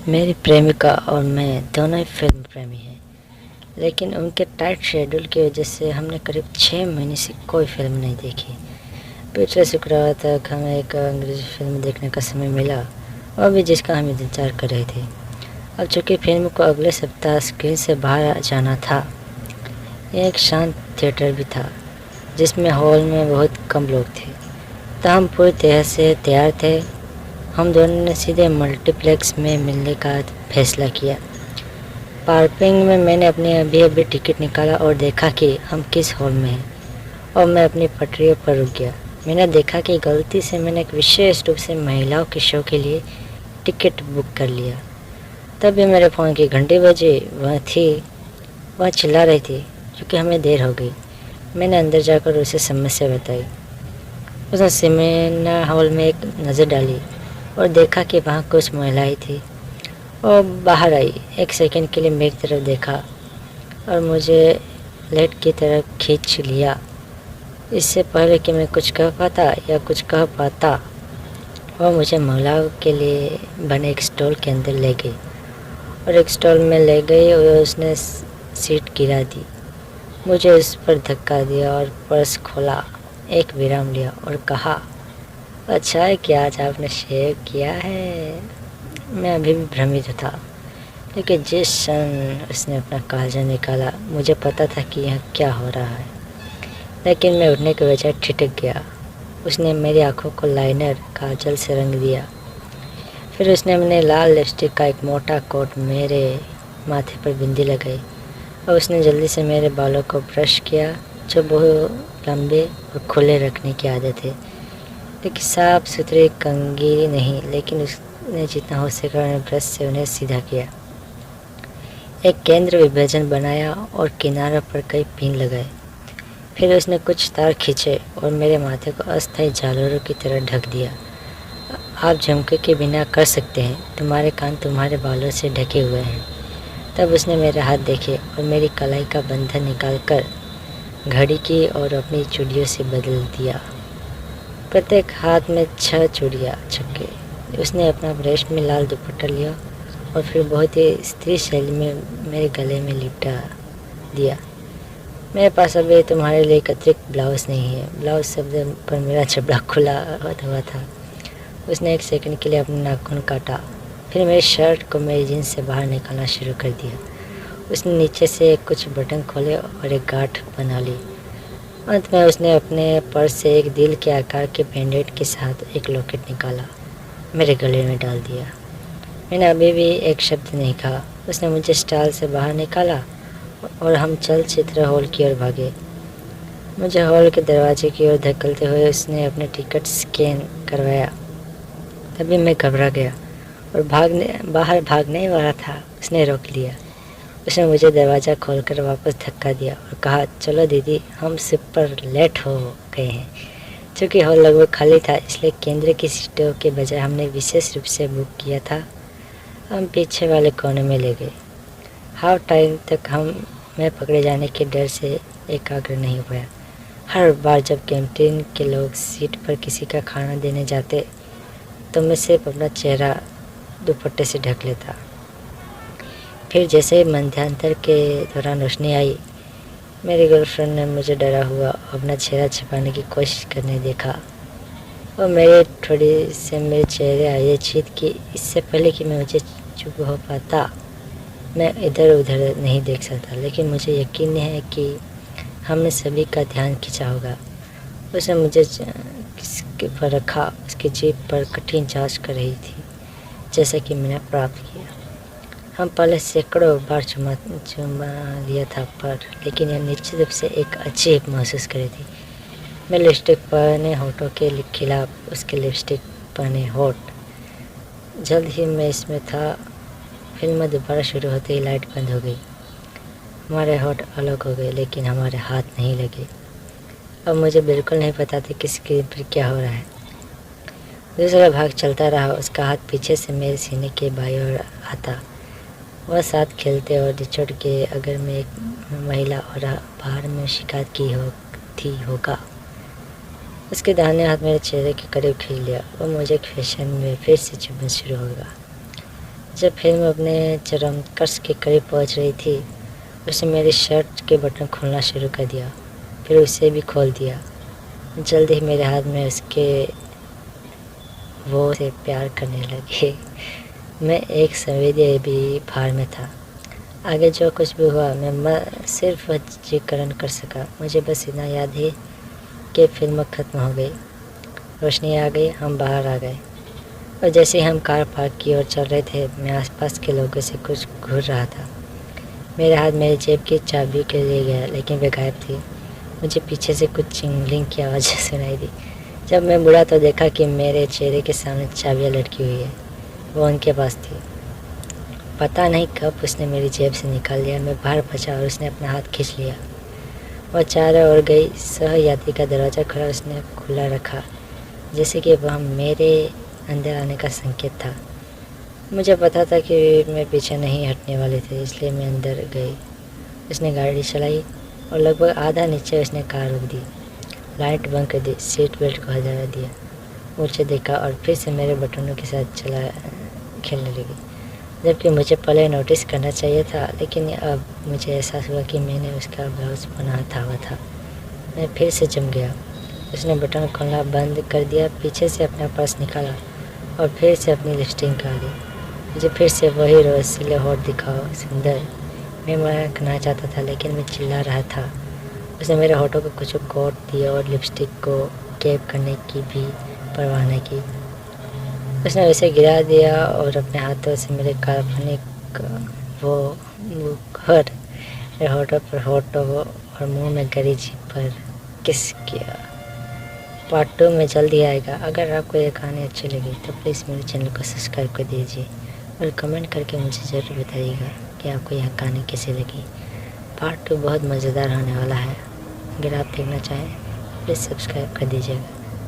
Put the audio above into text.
मेरी प्रेमिका और मैं दोनों ही फिल्म प्रेमी हैं, लेकिन उनके टाइट शेड्यूल की वजह से हमने करीब 6 महीने से कोई फिल्म नहीं देखी। पिछले शुक्रवार तक हमें एक अंग्रेज़ी फिल्म देखने का समय मिला, और भी जिसका हम इंतज़ार कर रहे थे। अब चूँकि फिल्म को अगले सप्ताह स्क्रीन से बाहर जाना था, यह एक शांत थिएटर भी था जिसमें हॉल में बहुत कम लोग थे, तो हम पूरी तरह से तैयार थे। हम दोनों ने सीधे मल्टीप्लेक्स में मिलने का फैसला किया। पार्किंग में मैंने अपने अभी टिकट निकाला और देखा कि हम किस हॉल में हैं, और मैं अपनी पटरियों पर रुक गया। मैंने देखा कि गलती से मैंने एक विशेष रूप से महिलाओं के शो के लिए टिकट बुक कर लिया। तभी मेरे फ़ोन की घंटी बजी। वह चिल्ला रही थी क्योंकि हमें देर हो गई। मैंने अंदर जाकर उसे समस्या बताई। उसने सेमिनार हॉल में एक नज़र डाली और देखा कि वहाँ कुछ महिलाएं थी, और बाहर आई। एक सेकंड के लिए मेरी तरफ देखा और मुझे लेट की तरफ खींच लिया। इससे पहले कि मैं कुछ कह पाता या कुछ कह पाता, वह मुझे महिलाओं के लिए बने एक स्टॉल के अंदर ले गई, और एक स्टॉल में ले गई और उसने सीट गिरा दी। मुझे उस पर धक्का दिया और पर्स खोला, एक विराम लिया और कहा, अच्छा है कि आज आपने शेव किया है। मैं अभी भी भ्रमित था, लेकिन जिस क्षण उसने अपना काजल निकाला, मुझे पता था कि यह क्या हो रहा है। लेकिन मैं उठने के बजाय ठिठक गया। उसने मेरी आंखों को लाइनर काजल से रंग दिया। फिर उसने अपने लाल लिपस्टिक का एक मोटा कोट मेरे माथे पर बिंदी लगाई, और उसने जल्दी से मेरे बालों को ब्रश किया, जो बहुत लंबे और खुले रखने की आदत है, लेकिन साफ सुथरी कंघी नहीं। लेकिन उसने जितना हो सका अपने ब्रश से उन्हें सीधा किया, एक केंद्र विभाजन बनाया और किनारों पर कई पिन लगाए। फिर उसने कुछ तार खींचे और मेरे माथे को अस्थायी झालरों की तरह ढक दिया। आप झुमके के बिना कर सकते हैं, तुम्हारे कान तुम्हारे बालों से ढके हुए हैं। तब उसने मेरे हाथ देखे और मेरी कलाई का बंधन निकालकर घड़ी की और अपनी चूड़ियों से बदल दिया। प्रत्येक हाथ में 6 चूड़ियाँ छक्के। उसने अपना रेशमी लाल दुपट्टा लिया और फिर बहुत ही स्त्री शैली में मेरे गले में लिपटा दिया। मेरे पास अभी तुम्हारे लिए एक अतिरिक्त ब्लाउज नहीं है। ब्लाउज शब्द पर मेरा जबड़ा खुला हुआ था। उसने एक सेकंड के लिए अपना नाखून काटा, फिर मेरी शर्ट को मेरी जीन्स से बाहर निकालना शुरू कर दिया। उसने नीचे से कुछ बटन खोले और एक गांठ बना ली। अंत में उसने अपने पर्स से एक दिल के आकार के बैंडेड के साथ एक लॉकेट निकाला, मेरे गले में डाल दिया। मैंने अभी भी एक शब्द नहीं कहा। उसने मुझे स्टॉल से बाहर निकाला और हम चलचित्र हॉल की ओर भागे। मुझे हॉल के दरवाजे की ओर धकेलते हुए उसने अपने टिकट स्कैन करवाया। तभी मैं घबरा गया और बाहर भागने वाला था। उसने रोक लिया। उसने मुझे दरवाज़ा खोलकर वापस धक्का दिया और कहा, चलो दीदी, हम सुपर लेट हो गए हैं। चूँकि हॉल लगभग खाली था, इसलिए केंद्र की सीटों के बजाय हमने विशेष रूप से बुक किया था। हम पीछे वाले कोने में ले गए। हाफ टाइम तक मैं पकड़े जाने के डर से एकाग्र नहीं हो पाया। हर बार जब कैंटीन के लोग सीट पर किसी का खाना देने जाते, तो मैं सिर्फ अपना चेहरा दुपट्टे से ढक लेता। फिर जैसे ही मध्यांतर के दौरान रोशनी आई, मेरी गर्लफ्रेंड ने मुझे डरा हुआ अपना चेहरा छिपाने की कोशिश करने देखा, और मेरे थोड़ी से मेरे चेहरे आए छीत कि इससे पहले कि मैं मुझे चुप हो पाता, मैं इधर उधर नहीं देख सकता। लेकिन मुझे यकीन है कि हमने सभी का ध्यान खींचा होगा। उसने मुझे किसके पर रखा, उसकी जीभ पर कठिन जांच कर रही थी, जैसा कि मैंने प्राप्त किया। हम पहले सैकड़ों बार चुमा लिया था, लेकिन यह निश्चित रूप से एक अजीब महसूस कर रही थी। मैं लिपस्टिक पहने होठों के खिलाफ उसके लिपस्टिक पहने होठ। जल्द ही मैं इसमें था। फिल्म दोबारा शुरू होते ही लाइट बंद हो गई। हमारे होठ अलग हो गए, लेकिन हमारे हाथ नहीं लगे। अब मुझे बिल्कुल नहीं पता था कि स्क्रीन पर क्या हो रहा है। दूसरा भाग चलता रहा। उसका हाथ पीछे से मेरे सीने के बाईं ओर आता। वह साथ खेलते और निचोड़ के अगर मैं एक महिला और बाहर में शिकायत की होगा। उसके दाहिने हाथ मेरे चेहरे के करीब खींच लिया। वह मुझे फैशन में फिर से चुभना शुरू होगा। जब फिल्म अपने चरम कस के करीब पहुंच रही थी, उसने मेरी शर्ट के बटन खोलना शुरू कर दिया, फिर उसे भी खोल दिया। जल्द ही मेरे हाथ में उसके वो से प्यार करने लगे। मैं एक संवेदी भी भार में था। आगे जो कुछ भी हुआ मैं सिर्फ वजीकरण कर सका। मुझे बस इतना याद है कि फिल्म ख़त्म हो गई, रोशनी आ गई, हम बाहर आ गए और जैसे ही हम कार पार्क की ओर चल रहे थे, मैं आसपास के लोगों से कुछ घूर रहा था। मेरा हाथ मेरी जेब की चाबी के लिए गया, लेकिन वे गायब थी। मुझे पीछे से कुछ चिंगलिंग की आवाज़ सुनाई दी। जब मैं मुड़ा तो देखा कि मेरे चेहरे के सामने चाबियाँ लटकी हुई है। वो उनके पास थी। पता नहीं कब उसने मेरी जेब से निकाल लिया। मैं बाहर बचा और उसने अपना हाथ खींच लिया। वह चारों ओर गई। सह यात्री का दरवाज़ा खुला उसने खुला रखा, जैसे कि वह मेरे अंदर आने का संकेत था। मुझे पता था कि मैं पीछे नहीं हटने वाले थे, इसलिए मैं अंदर गई। उसने गाड़ी चलाई और लगभग आधा नीचे उसने कार रोक दी, लाइट बंद कर दी, सीट बेल्ट को हटा दिया, मुझे देखा और फिर से मेरे बटनों के साथ खेलने लगी। जबकि मुझे पहले नोटिस करना चाहिए था, लेकिन अब मुझे एहसास हुआ कि मैंने उसका ब्लाउज पहना हुआ था। मैं फिर से जम गया। उसने बटन खोलना बंद कर दिया, पीछे से अपना पर्स निकाला और फिर से अपनी लिपस्टिक निकाली। मुझे फिर से वही रसीले होठ दिखाओ सुंदर। मैं मना करना चाहता था, लेकिन मैं चिल्ला रहा था। उसने मेरे होठों को कुछ कोट दिया और लिपस्टिक को कैप करने की भी परवाह नहीं की। उसने उसे गिरा दिया और अपने हाथों से मेरे काल्पनिक वो मुखर मेरे होठों पर होठों और मुंह में गरी जीभ पर किस किया। पार्ट 2 में जल्दी आएगा। अगर आपको ये कहानी अच्छी लगी तो प्लीज़ मेरे चैनल को सब्सक्राइब कर दीजिए और कमेंट करके मुझे ज़रूर बताइएगा कि आपको यह कहानी कैसी लगी। पार्ट 2 बहुत मज़ेदार होने वाला है। अगर आप देखना चाहें प्लीज़ सब्सक्राइब कर दीजिएगा।